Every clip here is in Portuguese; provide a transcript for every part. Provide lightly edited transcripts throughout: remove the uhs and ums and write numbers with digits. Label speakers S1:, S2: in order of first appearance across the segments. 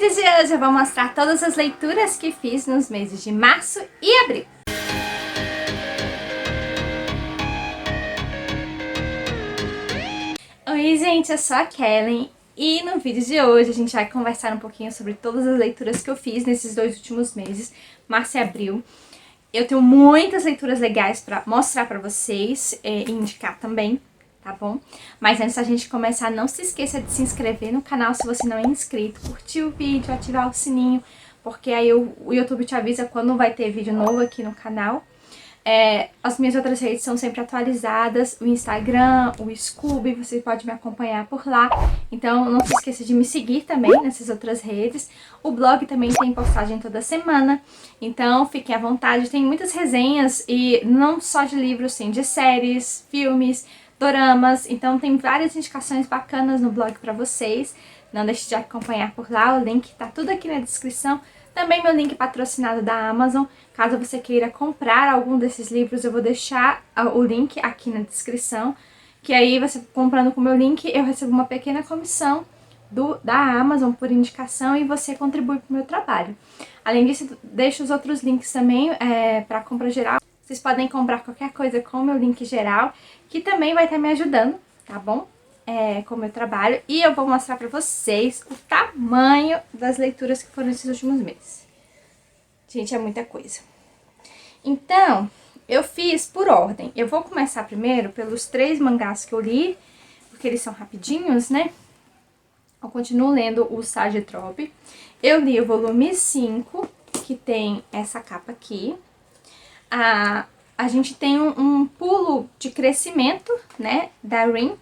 S1: vídeo de hoje eu vou mostrar todas as leituras que fiz nos meses de março e abril. Oi gente, eu sou a Kellen e no vídeo de hoje a gente vai conversar um pouquinho sobre todas as leituras que eu fiz nesses dois últimos meses, março e abril. Eu tenho muitas leituras legais pra mostrar pra vocês e indicar também, tá bom? Mas antes da gente começar, não se esqueça de se inscrever no canal se você não é inscrito, curtir o vídeo, ativar o sininho, porque aí o YouTube te avisa quando vai ter vídeo novo aqui no canal. As minhas outras redes são sempre atualizadas, o Instagram, o Scooby, você pode me acompanhar por lá. Então não se esqueça de me seguir também nessas outras redes. O blog também tem postagem toda semana, então fiquem à vontade. Tem muitas resenhas e não só de livros, sim, de séries, filmes, doramas. Então tem várias indicações bacanas no blog pra vocês. Não deixe de acompanhar por lá, o link tá tudo aqui na descrição. Também meu link patrocinado da Amazon, caso você queira comprar algum desses livros, eu vou deixar o link aqui na descrição, que aí você comprando com o meu link, eu recebo uma pequena comissão da Amazon por indicação e você contribui para o meu trabalho. Além disso, deixo os outros links também para compra geral. Vocês podem comprar qualquer coisa com o meu link geral, que também vai estar me ajudando, tá bom? Com o meu trabalho, e eu vou mostrar pra vocês o tamanho das leituras que foram esses últimos meses. Gente, é muita coisa. Então, eu fiz por ordem. Eu vou começar primeiro pelos 3 mangás que eu li, porque eles são rapidinhos, né? Eu continuo lendo o Sagittrópio. Eu li o volume 5, que tem essa capa aqui. A gente tem um pulo de crescimento, né, da Rin.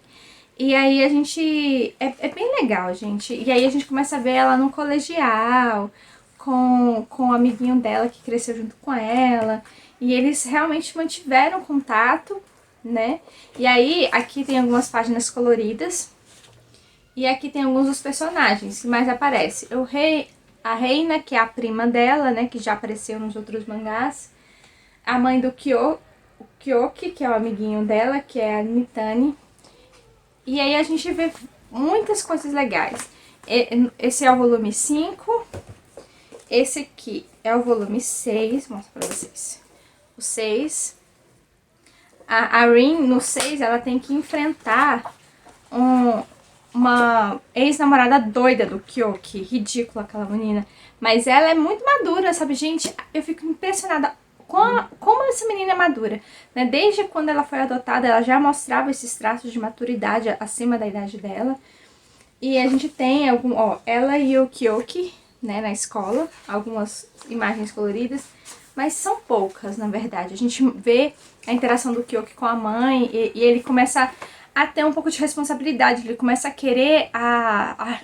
S1: E aí a gente... É bem legal, gente. E aí a gente começa a ver ela no colegial, com o amiguinho dela que cresceu junto com ela. E eles realmente mantiveram contato, né? E aí aqui tem algumas páginas coloridas. E aqui tem alguns dos personagens que mais aparecem. A Reina, que é a prima dela, né? Que já apareceu nos outros mangás. A mãe do Kyoki, que é o amiguinho dela, que é a Nitani. E aí a gente vê muitas coisas legais. Esse é o volume 5. Esse aqui é o volume 6. Vou mostrar pra vocês. O 6. A Rin, no 6, ela tem que enfrentar uma ex-namorada doida do Kyoki. Ridícula aquela menina. Mas ela é muito madura, sabe, gente? Eu fico impressionada como essa menina é madura, né? Desde quando ela foi adotada, ela já mostrava esses traços de maturidade acima da idade dela. E a gente tem ela e o Kyoki, né, na escola, algumas imagens coloridas, mas são poucas, na verdade. A gente vê a interação do Kyoki com a mãe e ele começa a ter um pouco de responsabilidade, ele começa a querer a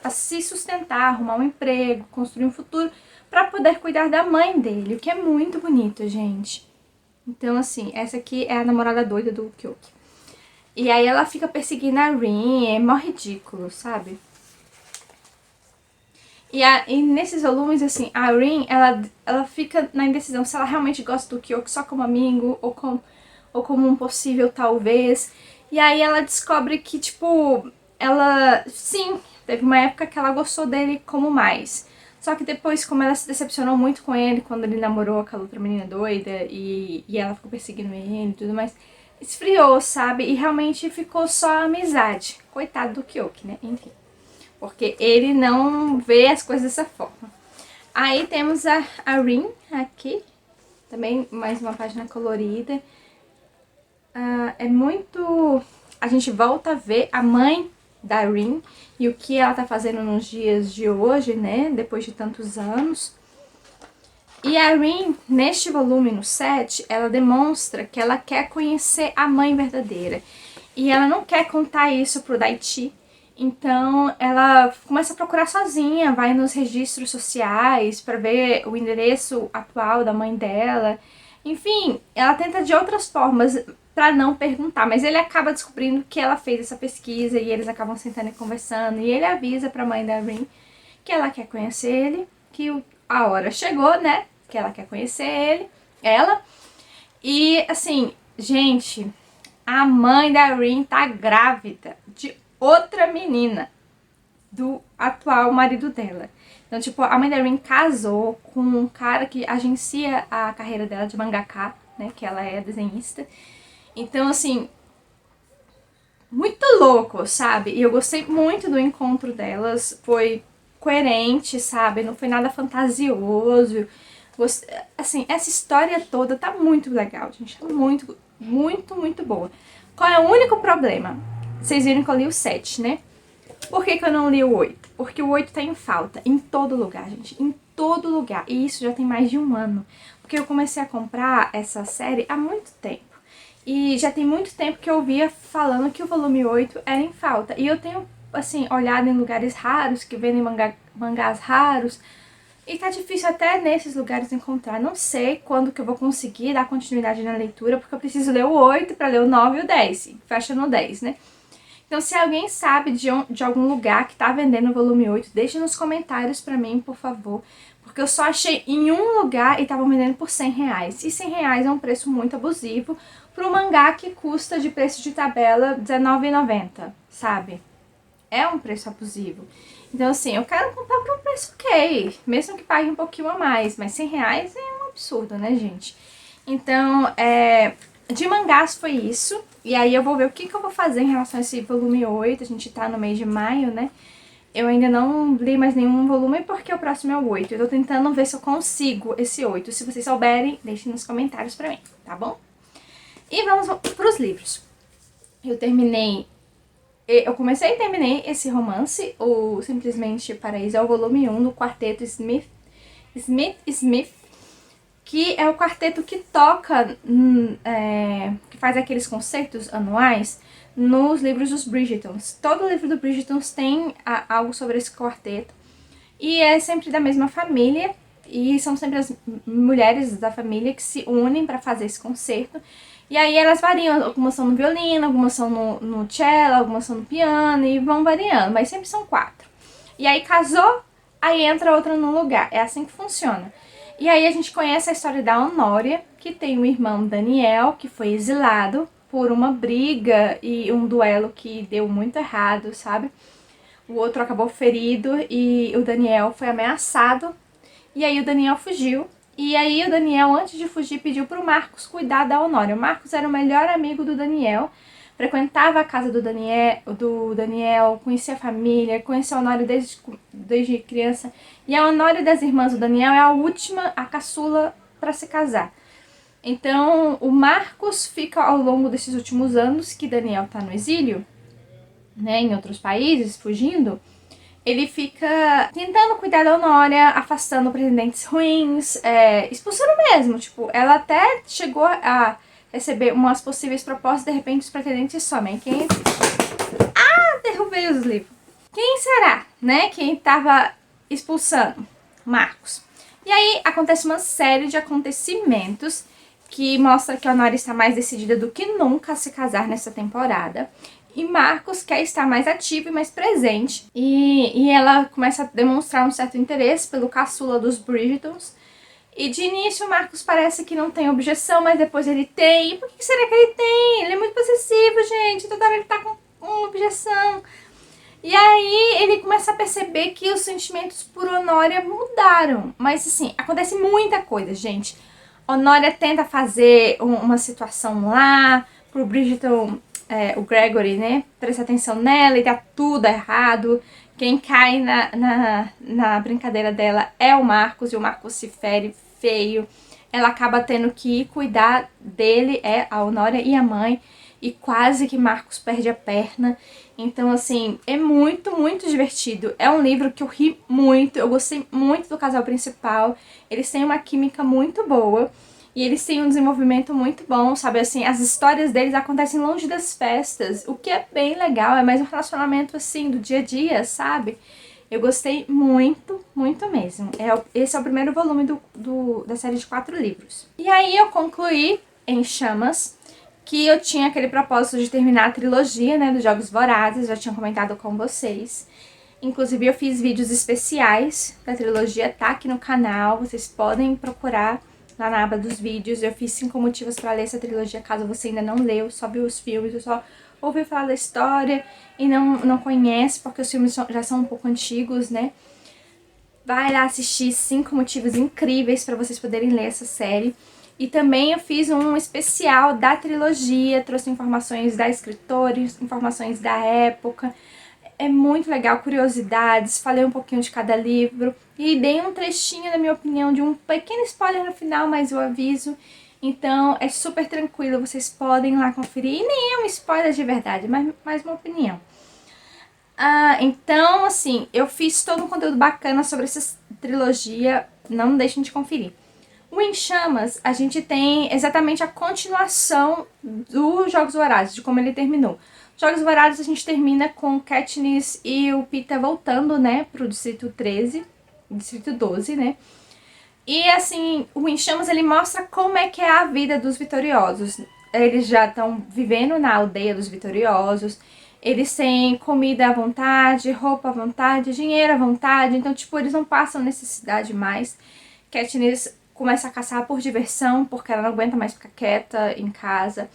S1: se sustentar, arrumar um emprego, construir um futuro, pra poder cuidar da mãe dele, o que é muito bonito, gente. Então, assim, essa aqui é a namorada doida do Kyoki. E aí ela fica perseguindo a Rin, é mó ridículo, sabe? E nesses volumes, assim, a Rin, ela fica na indecisão se ela realmente gosta do Kyoki só como amigo ou como um possível talvez. E aí ela descobre que, tipo, sim, teve uma época que ela gostou dele como mais. Só que depois, como ela se decepcionou muito com ele quando ele namorou aquela outra menina doida e ela ficou perseguindo ele e tudo mais, esfriou, sabe? E realmente ficou só amizade. Coitado do Kyoki, né? Enfim. Porque ele não vê as coisas dessa forma. Aí temos a Rin aqui. Também mais uma página colorida. É muito... A gente volta a ver a mãe da Rin e o que ela tá fazendo nos dias de hoje, né, depois de tantos anos. E a Rin, neste volume, no 7, ela demonstra que ela quer conhecer a mãe verdadeira. E ela não quer contar isso pro Daichi, então ela começa a procurar sozinha, vai nos registros sociais pra ver o endereço atual da mãe dela. Enfim, ela tenta de outras formas pra não perguntar, mas ele acaba descobrindo que ela fez essa pesquisa e eles acabam sentando e conversando. E ele avisa pra mãe da Rin que ela quer conhecer ele, que a hora chegou, né? Que ela quer conhecer ela. E assim, gente, a mãe da Rin tá grávida de outra menina. do atual marido dela. Então, tipo, a mãe da Rin casou com um cara que agencia a carreira dela de mangaka, né, que ela é desenhista. Então, assim, muito louco, sabe? E eu gostei muito do encontro delas, foi coerente, sabe? Não foi nada fantasioso. Assim, essa história toda tá muito legal, gente. Tá muito, muito, muito boa. Qual é o único problema? Vocês viram que eu li o 7, né? Por que eu não li o 8? Porque o 8 tá em falta, em todo lugar, gente. Em todo lugar. E isso já tem mais de um ano. Porque eu comecei a comprar essa série há muito tempo. E já tem muito tempo que eu ouvia falando que o volume 8 era em falta. E eu tenho, assim, olhado em lugares raros, que vendem mangás raros. E tá difícil até nesses lugares encontrar. Não sei quando que eu vou conseguir dar continuidade na leitura, porque eu preciso ler o 8 pra ler o 9 e o 10. Fecha no 10, né? Então, se alguém sabe de algum lugar que tá vendendo o volume 8, deixe nos comentários pra mim, por favor. Porque eu só achei em um lugar e estavam vendendo por R$100. E R$100 é um preço muito abusivo para um mangá que custa de preço de tabela R$19,90, sabe? É um preço abusivo. Então, assim, eu quero comprar por um preço ok, mesmo que pague um pouquinho a mais, mas R$100 é um absurdo, né, gente? Então, de mangás foi isso. E aí eu vou ver o que eu vou fazer em relação a esse volume 8. A gente tá no mês de maio, né? Eu ainda não li mais nenhum volume porque o próximo é o 8. Eu tô tentando ver se eu consigo esse 8. Se vocês souberem, deixem nos comentários pra mim, tá bom? E vamos pros livros. Eu comecei e terminei esse romance, o Simplesmente Paraíso, é o volume 1 do quarteto Smith, que é o quarteto que toca, que faz aqueles concertos anuais nos livros dos Bridgertons. Todo livro do Bridgertons tem algo sobre esse quarteto. E é sempre da mesma família, e são sempre as mulheres da família que se unem para fazer esse concerto. E aí elas variam, algumas são no violino, algumas são no cello, algumas são no piano, e vão variando, mas sempre são 4. E aí casou, aí entra outra no lugar, é assim que funciona. E aí a gente conhece a história da Honória, que tem um irmão Daniel, que foi exilado por uma briga e um duelo que deu muito errado, sabe? O outro acabou ferido e o Daniel foi ameaçado. E aí o Daniel fugiu. E aí o Daniel, antes de fugir, pediu pro Marcos cuidar da Honória. O Marcos era o melhor amigo do Daniel, frequentava a casa do Daniel, conhecia a família, conhecia a Honória desde criança. E a Honória das irmãs do Daniel é a última, a caçula, para se casar. Então o Marcos fica ao longo desses últimos anos que Daniel tá no exílio, né, em outros países, fugindo, ele fica tentando cuidar da Honória, afastando pretendentes ruins, expulsando mesmo, tipo, ela até chegou a receber umas possíveis propostas, de repente os pretendentes somem. Derrubei os livros. Quem será, né, quem tava expulsando? Marcos. E aí acontece uma série de acontecimentos que mostra que a Honória está mais decidida do que nunca a se casar nessa temporada. E Marcos quer estar mais ativo e mais presente. E ela começa a demonstrar um certo interesse pelo caçula dos Bridgertons. E de início o Marcos parece que não tem objeção, mas depois ele tem. E por que será que ele tem? Ele é muito possessivo, gente. Toda hora ele tá com uma objeção. E aí ele começa a perceber que os sentimentos por Honória mudaram. Mas assim, acontece muita coisa, gente. Honória tenta fazer uma situação lá pro Bridgerton, o Gregory, né, presta atenção nela e dá tudo errado. Quem cai na brincadeira dela é o Marcos, e o Marcos se fere feio. Ela acaba tendo que ir cuidar dele, a Honória e a mãe, e quase que Marcos perde a perna. Então, assim, é muito, muito divertido. É um livro que eu ri muito, eu gostei muito do casal principal. Eles têm uma química muito boa. E eles têm um desenvolvimento muito bom, sabe? Assim, as histórias deles acontecem longe das festas, o que é bem legal, é mais um relacionamento, assim, do dia a dia, sabe? Eu gostei muito, muito mesmo. Esse é o primeiro volume da série de 4 livros. E aí eu concluí Em Chamas, que eu tinha aquele propósito de terminar a trilogia, né, dos Jogos Vorazes, já tinha comentado com vocês. Inclusive eu fiz vídeos especiais da trilogia, tá aqui no canal, vocês podem procurar lá na aba dos vídeos. Eu fiz 5 motivos pra ler essa trilogia, caso você ainda não leu, só viu os filmes ou só ouviu falar da história e não conhece, porque os filmes já são um pouco antigos, né? Vai lá assistir 5 motivos incríveis para vocês poderem ler essa série. E também eu fiz um especial da trilogia, trouxe informações da escritora, informações da época. É muito legal, curiosidades, falei um pouquinho de cada livro e dei um trechinho, na minha opinião, de um pequeno spoiler no final, mas eu aviso. Então é super tranquilo, vocês podem ir lá conferir. E nem é um spoiler de verdade, mas mais uma opinião. Então, assim, eu fiz todo um conteúdo bacana sobre essa trilogia, não deixem de conferir. O Em Chamas, a gente tem exatamente a continuação dos Jogos Vorazes, de como ele terminou. Jogos Vorazes a gente termina com Katniss e o Peeta voltando, né, pro Distrito 13, Distrito 12, né. E assim, o Em Chamas ele mostra como é que é a vida dos vitoriosos. Eles já estão vivendo na aldeia dos vitoriosos, eles têm comida à vontade, roupa à vontade, dinheiro à vontade, então tipo, eles não passam necessidade mais. Katniss começa a caçar por diversão, porque ela não aguenta mais ficar quieta em casa.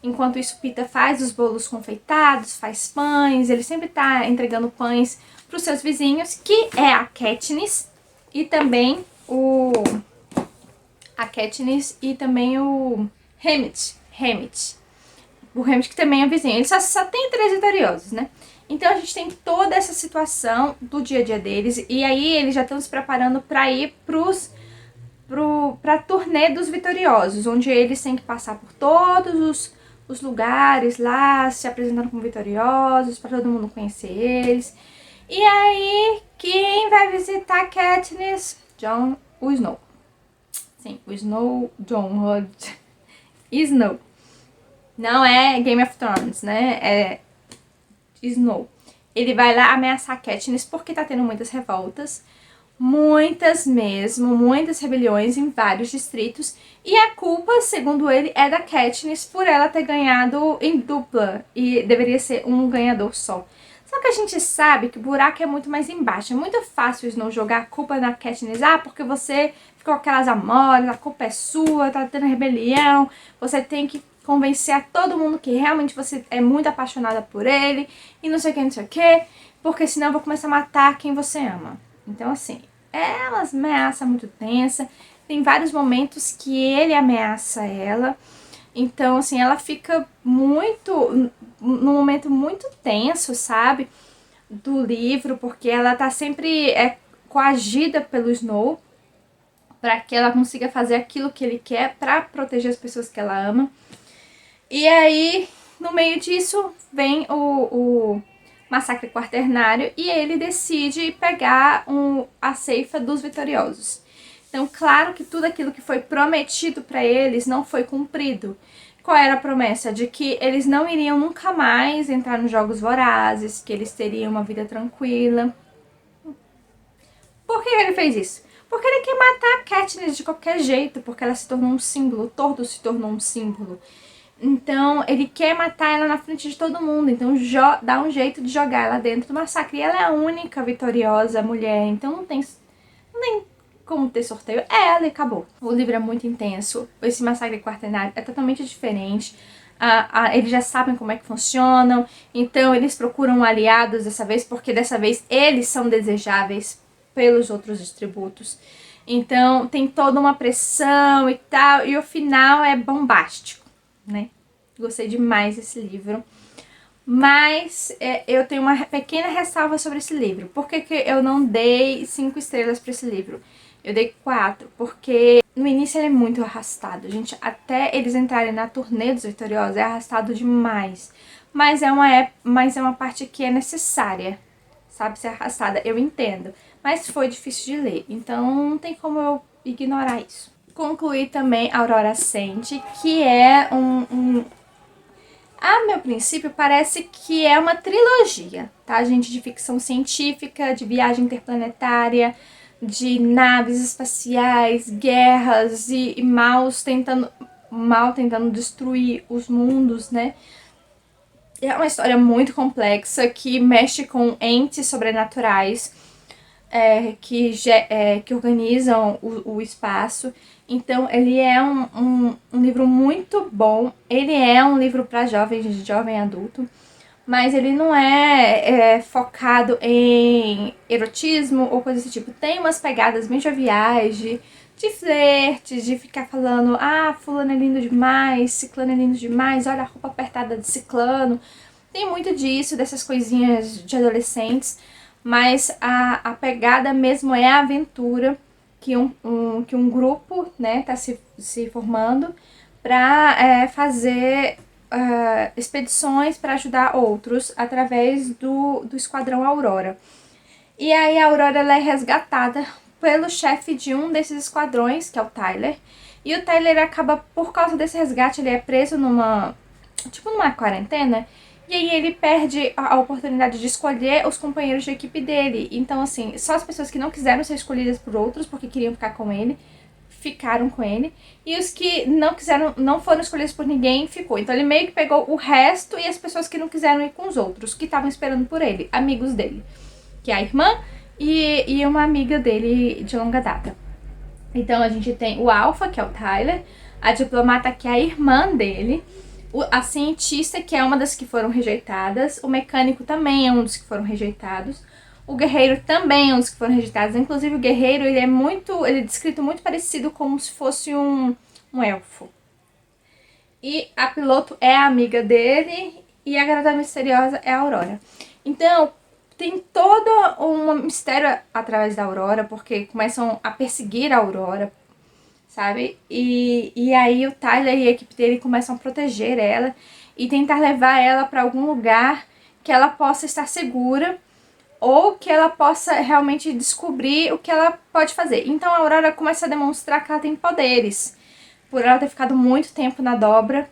S1: Enquanto isso, Peeta faz os bolos confeitados, faz pães, ele sempre tá entregando pães para os seus vizinhos, que é a Katniss e também o Hammett. O Hammett que também é vizinho. Ele só tem 3 vitoriosos, né? Então a gente tem toda essa situação do dia a dia deles e aí eles já estão se preparando para ir pra turnê dos vitoriosos, onde eles têm que passar por todos os lugares lá, se apresentando como vitoriosos, para todo mundo conhecer eles. E aí, quem vai visitar Katniss? O Snow. Sim, o Snow, Snow. Não é Game of Thrones, né? É Snow. Ele vai lá ameaçar Katniss porque tá tendo muitas revoltas. Muitas mesmo, muitas rebeliões em vários distritos. E a culpa, segundo ele, é da Katniss por ela ter ganhado em dupla. E deveria ser um ganhador só. Só que a gente sabe que o buraco é muito mais embaixo. É muito fácil o Snow jogar a culpa na Katniss. Porque você ficou com aquelas amoras, a culpa é sua, tá tendo rebelião. Você tem que convencer a todo mundo que realmente você é muito apaixonada por ele. E não sei o que, não sei o que. Porque senão eu vou começar a matar quem você ama. Então assim, é uma ameaça muito tensa. Tem vários momentos que ele ameaça ela. Então, assim, ela fica num momento muito tenso, sabe? Do livro, porque ela tá sempre coagida pelo Snow para que ela consiga fazer aquilo que ele quer para proteger as pessoas que ela ama. E aí, no meio disso, vem o massacre quaternário e ele decide pegar a ceifa dos vitoriosos. Então, claro que tudo aquilo que foi prometido para eles não foi cumprido. Qual era a promessa? De que eles não iriam nunca mais entrar nos Jogos Vorazes, que eles teriam uma vida tranquila. Por que ele fez isso? Porque ele quer matar a Katniss de qualquer jeito, porque ela se tornou um símbolo, o Tordo se tornou um símbolo. Então, ele quer matar ela na frente de todo mundo. Então, dá um jeito de jogar ela dentro do massacre. E ela é a única vitoriosa mulher. Então, não tem como ter sorteio. É ela e acabou. O livro é muito intenso. Esse massacre quaternário é totalmente diferente. Eles já sabem como é que funcionam. Então, eles procuram aliados dessa vez. Porque dessa vez, eles são desejáveis pelos outros distributos. Então, tem toda uma pressão e tal. E o final é bombástico, né? Gostei demais desse livro. Mas eu tenho uma pequena ressalva sobre esse livro. Por que eu não dei 5 estrelas para esse livro? Eu dei 4, porque no início ele é muito arrastado, gente. Até eles entrarem na turnê dos vitoriosos é arrastado demais. Mas é uma parte que é necessária, sabe? Ser arrastada, eu entendo. Mas foi difícil de ler, então não tem como eu ignorar isso. Concluí também Aurora Ascente, que é a meu princípio parece que é uma trilogia, tá, gente? De ficção científica, de viagem interplanetária, de naves espaciais, guerras e mal tentando destruir os mundos, né? É uma história muito complexa que mexe com entes sobrenaturais. que organizam o espaço. Então, ele é um livro muito bom. Ele é um livro para jovens, de jovem adulto, mas ele não é focado em erotismo ou coisa desse tipo. Tem umas pegadas bem joviais de flerte, de ficar falando, ah, fulano é lindo demais, ciclano é lindo demais, olha a roupa apertada de ciclano. Tem muito disso, dessas coisinhas de adolescentes, mas a pegada mesmo é a aventura que um grupo, né, tá se formando para fazer expedições para ajudar outros através do Esquadrão Aurora. E aí a Aurora ela é resgatada pelo chefe de um desses esquadrões, que é o Tyler. E o Tyler acaba, por causa desse resgate, ele é preso numa quarentena. E aí ele perde a oportunidade de escolher os companheiros de equipe dele. Então, assim, só as pessoas que não quiseram ser escolhidas por outros, porque queriam ficar com ele, ficaram com ele. E os que não foram escolhidos por ninguém, ficou. Então ele meio que pegou o resto e as pessoas que não quiseram ir com os outros, que estavam esperando por ele, amigos dele. Que é a irmã e uma amiga dele de longa data. Então a gente tem o Alpha, que é o Tyler, a diplomata, que é a irmã dele, a cientista, que é uma das que foram rejeitadas, o mecânico também é um dos que foram rejeitados, o guerreiro também é um dos que foram rejeitados. Inclusive o guerreiro, ele é descrito muito parecido como se fosse um elfo. E a piloto é a amiga dele e a garota misteriosa é a Aurora. Então, tem todo um mistério através da Aurora, porque começam a perseguir a Aurora, sabe? E aí o Tyler e a equipe dele começam a proteger ela e tentar levar ela para algum lugar que ela possa estar segura ou que ela possa realmente descobrir o que ela pode fazer. Então a Aurora começa a demonstrar que ela tem poderes, por ela ter ficado muito tempo na dobra,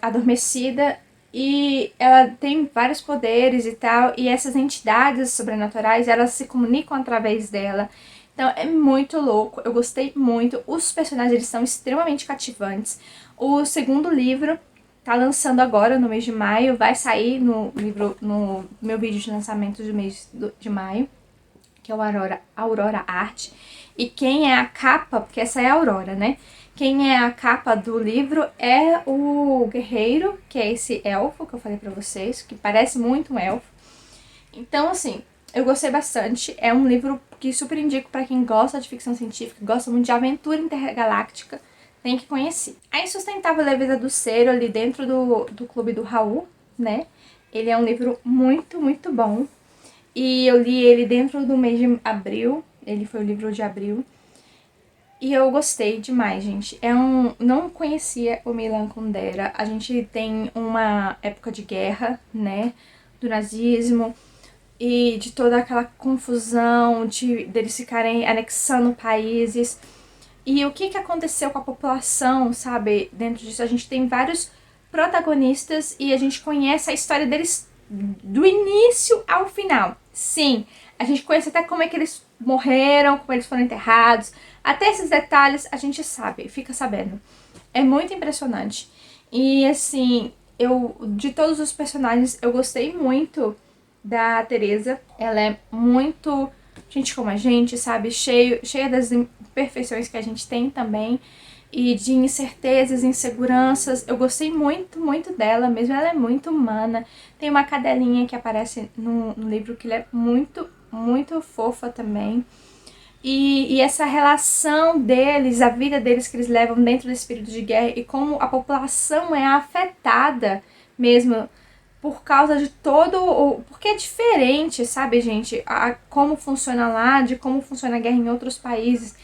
S1: adormecida, e ela tem vários poderes e tal, e essas entidades sobrenaturais, elas se comunicam através dela. Então é muito louco, eu gostei muito, os personagens eles são extremamente cativantes. O segundo livro tá lançando agora no mês de maio, vai sair no meu vídeo de lançamento do mês de maio, que é o Aurora Art. E quem é a capa, porque essa é a Aurora, né? Quem é a capa do livro é o guerreiro, que é esse elfo que eu falei pra vocês, que parece muito um elfo. Então, assim, eu gostei bastante. É um livro que super indico pra quem gosta de ficção científica, gosta muito de aventura intergaláctica, tem que conhecer. A Insustentável Leveza do Ser, ali dentro do Clube do Raul, né? Ele é um livro muito, muito bom. E eu li ele dentro do mês de abril, ele foi o livro de abril. E eu gostei demais, gente. Não conhecia o Milan Kundera. A gente tem uma época de guerra, né? Do nazismo e de toda aquela confusão deles ficarem anexando países. E o que aconteceu com a população, sabe? Dentro disso, a gente tem vários protagonistas e a gente conhece a história deles do início ao final. Sim, a gente conhece até como é que eles morreram, como eles foram enterrados. Até esses detalhes a gente sabe, fica sabendo. É muito impressionante. E assim, de todos os personagens, eu gostei muito da Teresa. Ela é muito gente como a gente, sabe? Cheia das imperfeições que a gente tem também. E de incertezas, inseguranças. Eu gostei muito, muito dela mesmo. Ela é muito humana. Tem uma cadelinha que aparece no livro que ela é muito, muito fofa também. E essa relação deles, a vida deles que eles levam dentro desse período de guerra e como a população é afetada mesmo por causa de todo o... Porque é diferente, sabe, gente? Como funciona lá, de como funciona a guerra em outros países.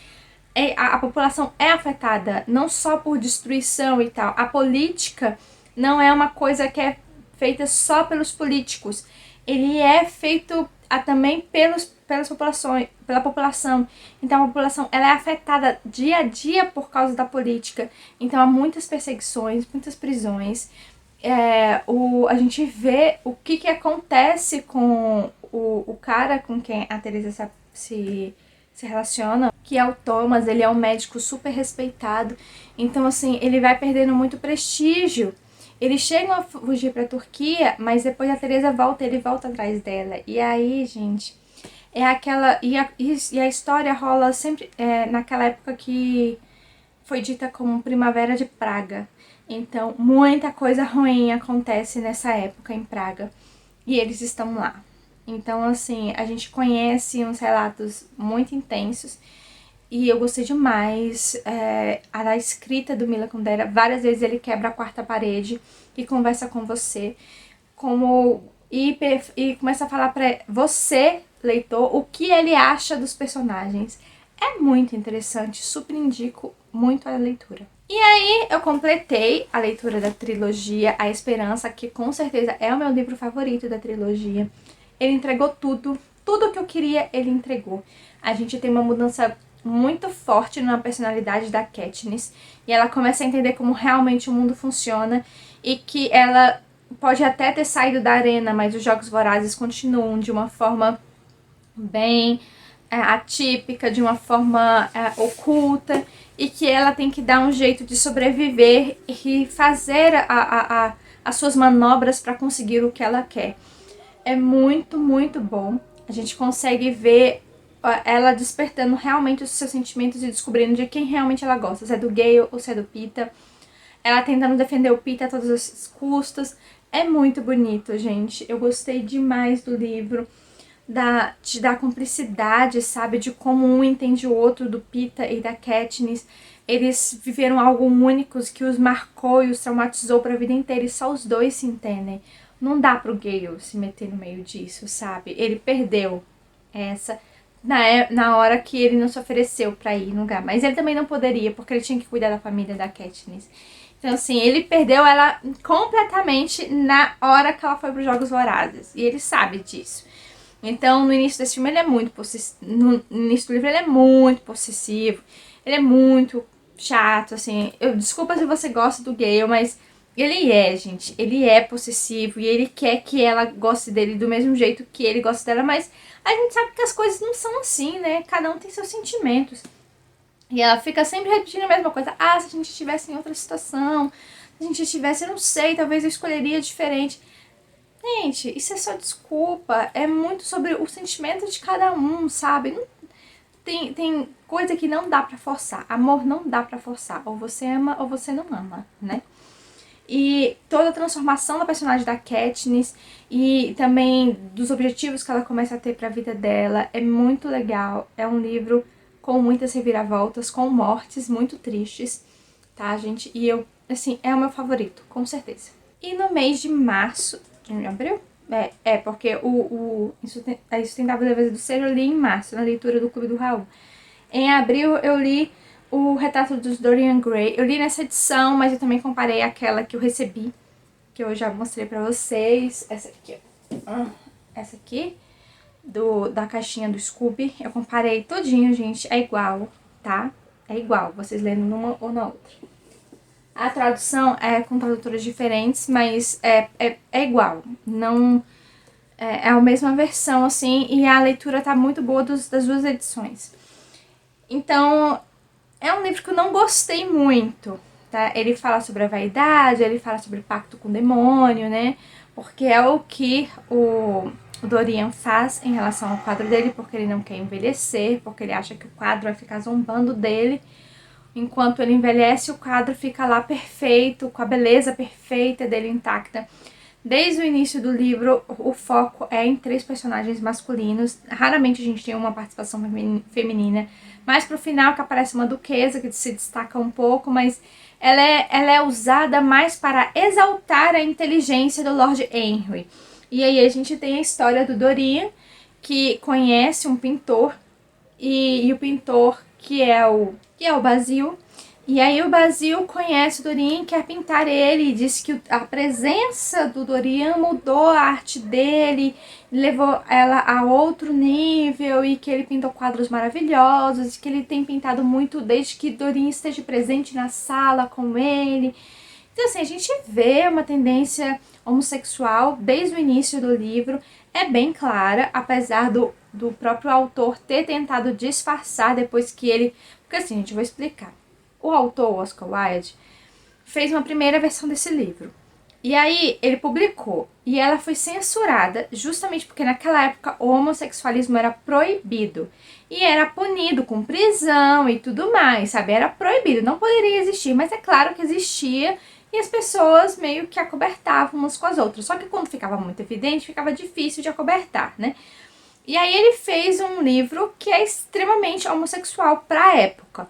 S1: A população é afetada, não só por destruição e tal. A política não é uma coisa que é feita só pelos políticos. Ele é feito também pela população. Então a população ela é afetada dia a dia por causa da política. Então há muitas perseguições, muitas prisões. A gente vê o que acontece com o cara com quem a Teresa se relaciona, que é o Thomas. Ele é um médico super respeitado. Então, assim, ele vai perdendo muito prestígio. Eles chegam a fugir pra Turquia, mas depois a Teresa volta, ele volta atrás dela. E aí, gente, É aquela... E a história rola sempre naquela época que foi dita como Primavera de Praga. Então, muita coisa ruim acontece nessa época em Praga. E eles estão lá. Então, assim, a gente conhece uns relatos muito intensos. E eu gostei demais da escrita do Mila Kundera. Várias vezes ele quebra a quarta parede e conversa com você. E começa a falar pra você, leitor, o que ele acha dos personagens. É muito interessante, super indico muito a leitura. E aí eu completei a leitura da trilogia A Esperança, que com certeza é o meu livro favorito da trilogia. Ele entregou tudo, tudo que eu queria ele entregou. A gente tem uma mudança muito forte na personalidade da Katniss e ela começa a entender como realmente o mundo funciona e que ela pode até ter saído da arena, mas os Jogos Vorazes continuam de uma forma bem atípica, de uma forma oculta, e que ela tem que dar um jeito de sobreviver e fazer as suas manobras para conseguir o que ela quer. É muito, muito bom. A gente consegue ver ela despertando realmente os seus sentimentos e descobrindo de quem realmente ela gosta, se é do Gale ou se é do Peeta. Ela tentando defender o Peeta a todos os custos. É muito bonito, gente. Eu gostei demais do livro. Da cumplicidade, sabe? De como um entende o outro, do Peeta e da Katniss. Eles viveram algo únicos que os marcou e os traumatizou pra vida inteira. E só os dois se entendem. Não dá pro Gale se meter no meio disso, sabe? Ele perdeu essa na hora que ele não se ofereceu pra ir no lugar. Mas ele também não poderia, porque ele tinha que cuidar da família da Katniss. Então, assim, ele perdeu ela completamente na hora que ela foi pros Jogos Vorazes. E ele sabe disso. Então, no início desse filme, ele é muito possessivo. No início do livro, ele é muito possessivo. Ele é muito chato, assim. Desculpa se você gosta do Gale, mas ele é, gente. Ele é possessivo e ele quer que ela goste dele do mesmo jeito que ele gosta dela, mas a gente sabe que as coisas não são assim, né? Cada um tem seus sentimentos. E ela fica sempre repetindo a mesma coisa. Ah, se a gente estivesse em outra situação, se a gente estivesse, eu não sei, talvez eu escolheria diferente. Gente, isso é só desculpa. É muito sobre o sentimento de cada um, sabe? Não, tem coisa que não dá pra forçar. Amor não dá pra forçar. Ou você ama ou você não ama, né? E toda a transformação da personagem da Katniss e também dos objetivos que ela começa a ter pra vida dela é muito legal. É um livro com muitas reviravoltas, com mortes muito tristes, tá, gente? E eu, assim, é o meu favorito, com certeza. E no mês de março, de abril? Porque a Insustentável Leveza do Ser eu li em março, na leitura do Clube do Raul. Em abril eu li o Retrato dos Dorian Gray. Eu li nessa edição, mas eu também comparei aquela que eu recebi, que eu já mostrei pra vocês. Essa aqui, ó. Essa aqui, da caixinha do Scooby. Eu comparei todinho, gente. É igual, tá? É igual, vocês lendo numa ou na outra. A tradução é com tradutores diferentes, mas é igual. Não é a mesma versão, assim, e a leitura tá muito boa das duas edições. Então, é um livro que eu não gostei muito, tá? Ele fala sobre a vaidade, ele fala sobre pacto com o demônio, né? Porque é o que o Dorian faz em relação ao quadro dele, porque ele não quer envelhecer, porque ele acha que o quadro vai ficar zombando dele. Enquanto ele envelhece, o quadro fica lá perfeito, com a beleza perfeita dele intacta. Desde o início do livro, o foco é em 3 personagens masculinos. Raramente a gente tem uma participação feminina. Mas pro final que aparece uma duquesa que se destaca um pouco, mas ela é usada mais para exaltar a inteligência do Lord Henry. E aí a gente tem a história do Dorian, que conhece um pintor, e o pintor que é o Basil. E aí o Basil conhece o Dorian, quer pintar ele, e diz que a presença do Dorian mudou a arte dele, levou ela a outro nível, e que ele pintou quadros maravilhosos, e que ele tem pintado muito desde que Dorian esteja presente na sala com ele. Então, assim, a gente vê uma tendência homossexual desde o início do livro, é bem clara, apesar do próprio autor ter tentado disfarçar depois que ele... Porque assim, gente, eu vou explicar. O autor, Oscar Wilde, fez uma primeira versão desse livro. E aí ele publicou, e ela foi censurada justamente porque naquela época o homossexualismo era proibido. E era punido com prisão e tudo mais, sabe? Era proibido, não poderia existir, mas é claro que existia e as pessoas meio que acobertavam umas com as outras. Só que quando ficava muito evidente, ficava difícil de acobertar, né? E aí ele fez um livro que é extremamente homossexual para a época.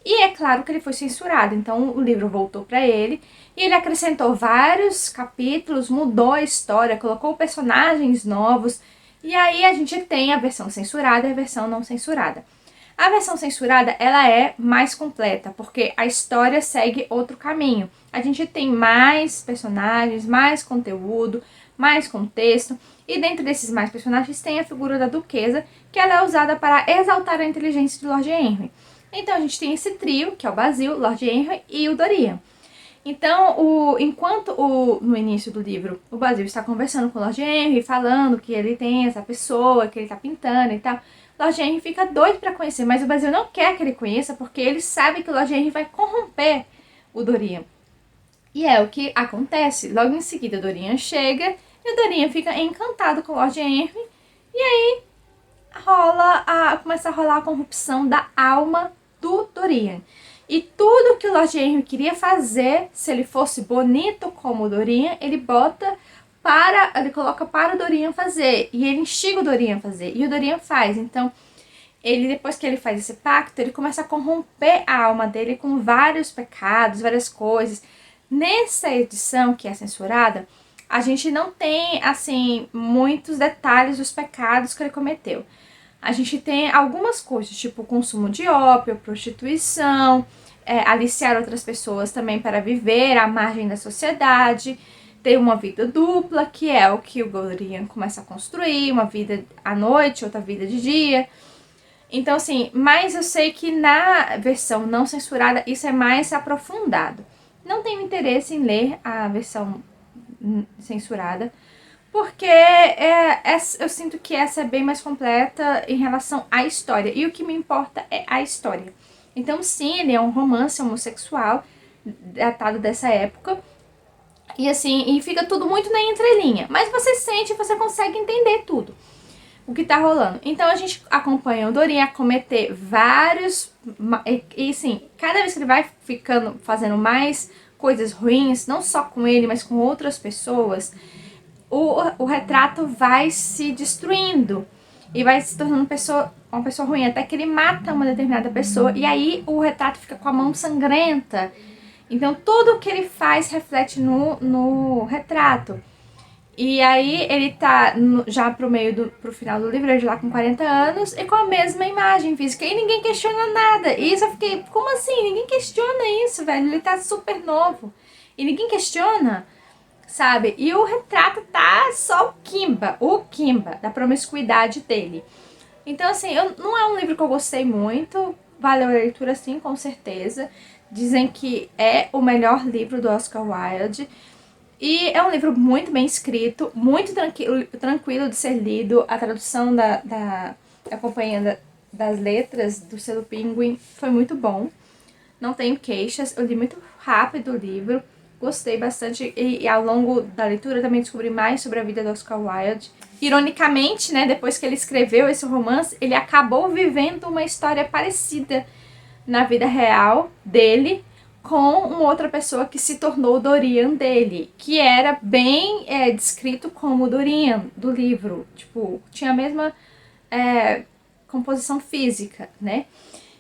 S1: E é claro que ele foi censurado, então o livro voltou para ele e ele acrescentou vários capítulos, mudou a história, colocou personagens novos. E aí a gente tem a versão censurada e a versão não censurada. A versão censurada, ela é mais completa, porque a história segue outro caminho. A gente tem mais personagens, mais conteúdo, mais contexto. E dentro desses mais personagens tem a figura da Duquesa, que ela é usada para exaltar a inteligência de Lord Henry. Então a gente tem esse trio, que é o Basil, Lord Henry e o Dorian. Então, enquanto no início do livro o Basil está conversando com o Lord Henry, falando que ele tem essa pessoa, que ele está pintando e tal, Lord Henry fica doido para conhecer, mas o Basil não quer que ele conheça porque ele sabe que o Lord Henry vai corromper o Dorian. E é o que acontece. Logo em seguida, o Dorian chega e o Dorian fica encantado com o Lord Henry e aí começa a rolar a corrupção da alma do Dorian. E tudo que o Lord Henry queria fazer, se ele fosse bonito como o Dorian, ele coloca para o Dorian fazer. E ele instiga o Dorian a fazer. E o Dorian faz. Então, depois que ele faz esse pacto, ele começa a corromper a alma dele com vários pecados, várias coisas. Nessa edição, que é censurada, a gente não tem, assim, muitos detalhes dos pecados que ele cometeu. A gente tem algumas coisas, tipo consumo de ópio, prostituição, aliciar outras pessoas também para viver à margem da sociedade, ter uma vida dupla, que é o que o Dorian começa a construir, uma vida à noite, outra vida de dia. Então, assim, mas eu sei que na versão não censurada isso é mais aprofundado. Não tenho interesse em ler a versão censurada, porque eu sinto que essa é bem mais completa em relação à história. E o que me importa é a história. Então, sim, ele é um romance homossexual, datado dessa época. E assim, e fica tudo muito na entrelinha. Mas você sente, você consegue entender tudo o que tá rolando. Então a gente acompanha o Dorian cometer vários... E assim, cada vez que ele vai fazendo mais coisas ruins, não só com ele, mas com outras pessoas, o retrato vai se destruindo e vai se tornando uma pessoa ruim, até que ele mata uma determinada pessoa e aí o retrato fica com a mão sangrenta. Então tudo o que ele faz reflete no retrato. E aí ele tá já pro final do livro, ele já tá com 40 anos e com a mesma imagem física. E ninguém questiona nada. E isso eu fiquei, como assim? Ninguém questiona isso, velho. Ele tá super novo. E ninguém questiona, sabe? E o retrato tá só o Kimba, da promiscuidade dele. Então, assim, não é um livro que eu gostei muito. Valeu a leitura, sim, com certeza. Dizem que é o melhor livro do Oscar Wilde. E é um livro muito bem escrito, muito tranquilo de ser lido. A tradução da companhia das letras do selo Penguin foi muito bom. Não tenho queixas, eu li muito rápido o livro, gostei bastante. E ao longo da leitura também descobri mais sobre a vida do Oscar Wilde. Ironicamente, né, depois que ele escreveu esse romance, ele acabou vivendo uma história parecida na vida real dele, com uma outra pessoa que se tornou o Dorian dele, que era bem descrito como o Dorian do livro, tipo, tinha a mesma composição física, né?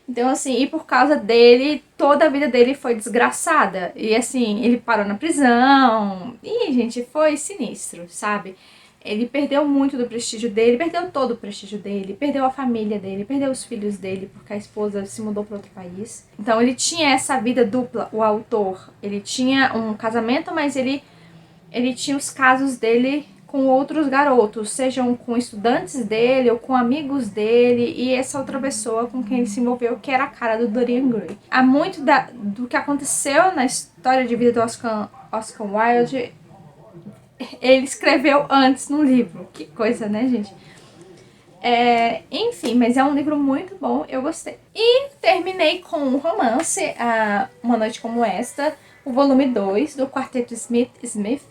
S1: Então, assim, e por causa dele, toda a vida dele foi desgraçada. E, assim, ele parou na prisão. E, gente, foi sinistro, sabe? Ele perdeu muito do prestígio dele, perdeu todo o prestígio dele, perdeu a família dele, perdeu os filhos dele, porque a esposa se mudou para outro país. Então ele tinha essa vida dupla, o autor. Ele tinha um casamento, mas ele tinha os casos dele com outros garotos, sejam com estudantes dele ou com amigos dele, e essa outra pessoa com quem ele se envolveu, que era a cara do Dorian Gray. Há muito do que aconteceu na história de vida do Oscar Wilde, ele escreveu antes no livro. Que coisa, né, gente? Enfim, mas é um livro muito bom, eu gostei. E terminei com um romance, Uma Noite Como Esta, o volume 2 do Quarteto Smith.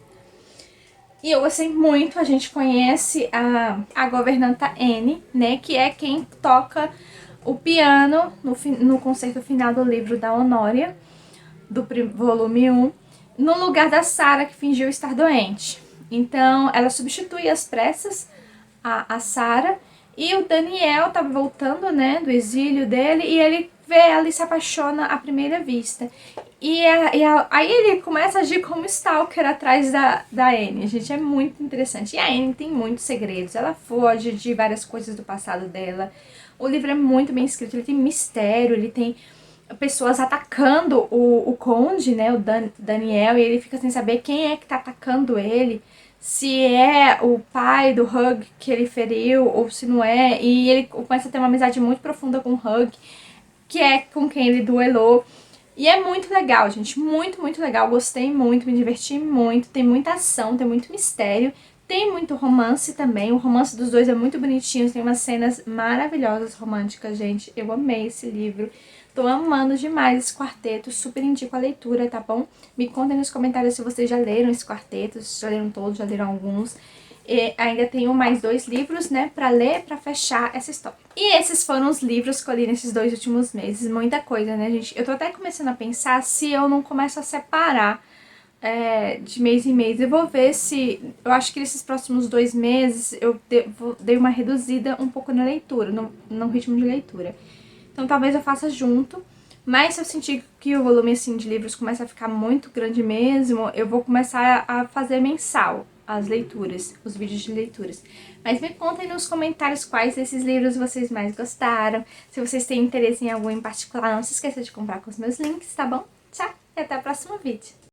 S1: E eu gostei muito, a gente conhece a governanta Anne, né, que é quem toca o piano no concerto final do livro da Honória, do volume 1, no lugar da Sarah, que fingiu estar doente. Então, ela substitui às pressas a Sarah, e o Daniel tá voltando, né, do exílio dele, e ele vê ela e se apaixona à primeira vista. Aí ele começa a agir como stalker atrás da Anne. Gente, é muito interessante. E a Anne tem muitos segredos. Ela foge de várias coisas do passado dela. O livro é muito bem escrito. Ele tem mistério, ele tem pessoas atacando o conde, né, o Daniel, e ele fica sem saber quem é que tá atacando ele, se é o pai do Hug que ele feriu ou se não é, e ele começa a ter uma amizade muito profunda com o Hug, que é com quem ele duelou. E é muito legal, gente, muito, muito legal, gostei muito, me diverti muito, tem muita ação, tem muito mistério, tem muito romance também, o romance dos dois é muito bonitinho, tem umas cenas maravilhosas românticas, gente, eu amei esse livro. Tô amando demais esse quarteto, super indico a leitura, tá bom? Me contem nos comentários se vocês já leram esse quarteto, se já leram todos, já leram alguns. E ainda tenho mais 2 livros, né, pra ler, pra fechar essa história. E esses foram os livros que eu li nesses 2 últimos meses. Muita coisa, né, gente? Eu tô até começando a pensar se eu não começo a separar de mês em mês. Eu vou ver se... Eu acho que nesses próximos 2 meses eu dei uma reduzida um pouco na leitura, no ritmo de leitura. Então talvez eu faça junto, mas se eu sentir que o volume assim de livros começa a ficar muito grande mesmo, eu vou começar a fazer mensal as leituras, os vídeos de leituras. Mas me contem nos comentários quais desses livros vocês mais gostaram, se vocês têm interesse em algum em particular, não se esqueça de comprar com os meus links, tá bom? Tchau e até o próximo vídeo!